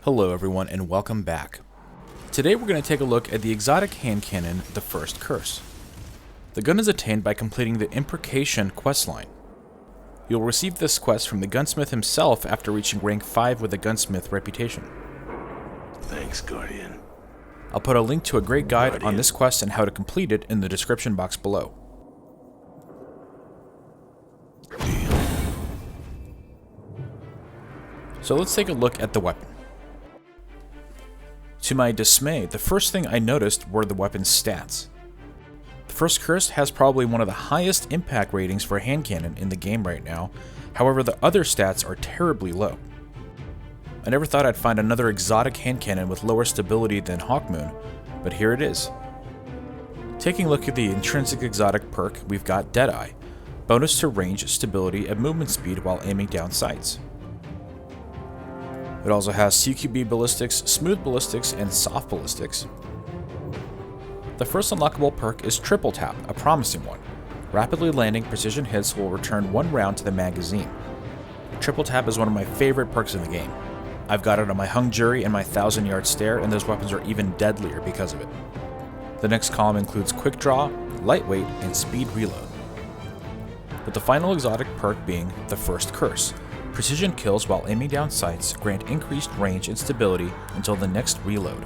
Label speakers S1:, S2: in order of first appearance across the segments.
S1: Hello everyone and welcome back. Today we're going to take a look at the exotic hand cannon, the First Curse. The gun is attained by completing the Imprecation questline. You'll receive this quest from the gunsmith himself after reaching rank 5 with a gunsmith reputation.
S2: Thanks, Guardian.
S1: I'll put a link to a great guide on this quest and how to complete it in the description box below. So let's take a look at the weapon. To my dismay, the first thing I noticed were the weapon's stats. The First Curse has probably one of the highest impact ratings for a hand cannon in the game right now, however the other stats are terribly low. I never thought I'd find another exotic hand cannon with lower stability than Hawkmoon, but here it is. Taking a look at the intrinsic exotic perk, we've got Deadeye, bonus to range, stability, and movement speed while aiming down sights. It also has CQB ballistics, smooth ballistics, and soft ballistics. The first unlockable perk is Triple Tap, a promising one. Rapidly landing precision hits will return 1 round to the magazine. Triple Tap is one of my favorite perks in the game. I've got it on my Hung Jury and my 1000-yard stare, and those weapons are even deadlier because of it. The next column includes Quick Draw, Lightweight, and Speed Reload. With the final exotic perk being the First Curse. Precision kills while aiming down sights grant increased range and stability until the next reload.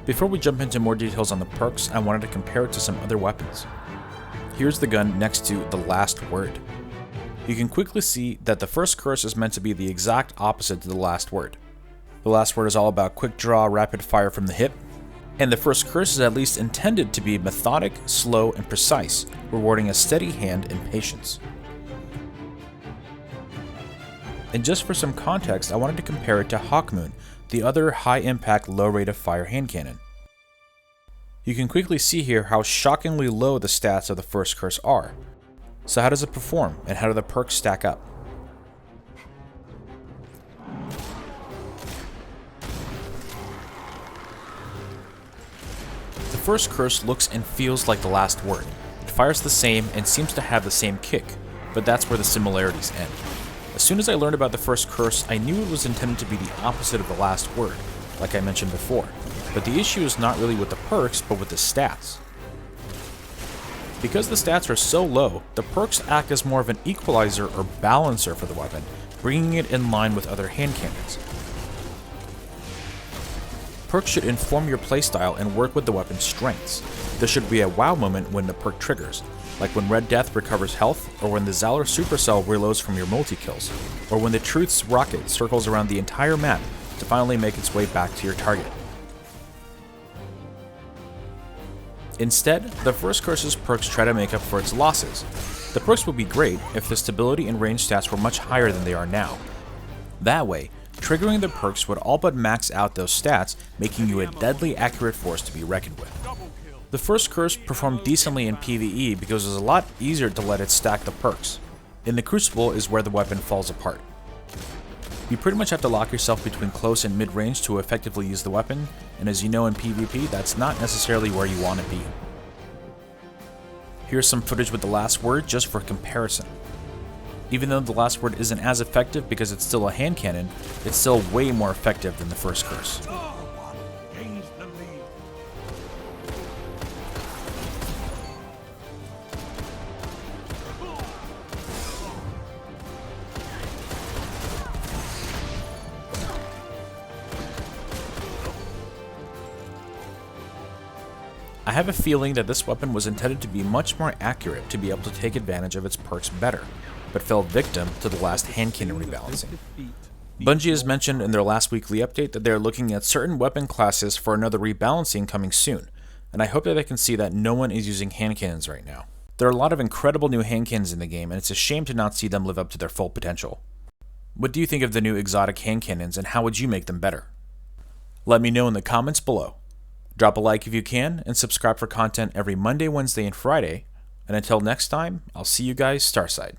S1: Before we jump into more details on the perks, I wanted to compare it to some other weapons. Here's the gun next to the Last Word. You can quickly see that the First Curse is meant to be the exact opposite to the Last Word. The Last Word is all about quick draw, rapid fire from the hip, and the First Curse is at least intended to be methodic, slow, and precise, rewarding a steady hand and patience. And just for some context, I wanted to compare it to Hawkmoon, the other high-impact, low-rate-of-fire hand cannon. You can quickly see here how shockingly low the stats of the First Curse are. So how does it perform, and how do the perks stack up? The First Curse looks and feels like the Last Word. It fires the same and seems to have the same kick, but that's where the similarities end. As soon as I learned about the First Curse, I knew it was intended to be the opposite of the Last Word, like I mentioned before. But the issue is not really with the perks, but with the stats. Because the stats are so low, the perks act as more of an equalizer or balancer for the weapon, bringing it in line with other hand cannons. Perks should inform your playstyle and work with the weapon's strengths. There should be a wow moment when the perk triggers, like when Red Death recovers health, or when the Zalor Supercell reloads from your multi-kills, or when the Truth's rocket circles around the entire map to finally make its way back to your target. Instead, the First Curse's perks try to make up for its losses. The perks would be great if the stability and range stats were much higher than they are now. That way, triggering the perks would all but max out those stats, making you a deadly accurate force to be reckoned with. The First Curse performed decently in PvE because it was a lot easier to let it stack the perks. In the Crucible is where the weapon falls apart. You pretty much have to lock yourself between close and mid-range to effectively use the weapon, and as you know in PvP, that's not necessarily where you want to be. Here's some footage with the Last Word just for comparison. Even though the Last Word isn't as effective because it's still a hand cannon, it's still way more effective than the First Curse. I have a feeling that this weapon was intended to be much more accurate to be able to take advantage of its perks better, but fell victim to the last hand cannon rebalancing. Bungie has mentioned in their last weekly update that they are looking at certain weapon classes for another rebalancing coming soon, and I hope that they can see that no one is using hand cannons right now. There are a lot of incredible new hand cannons in the game, and it's a shame to not see them live up to their full potential. What do you think of the new exotic hand cannons, and how would you make them better? Let me know in the comments below. Drop a like if you can, and subscribe for content every Monday, Wednesday, and Friday. And until next time, I'll see you guys Starside.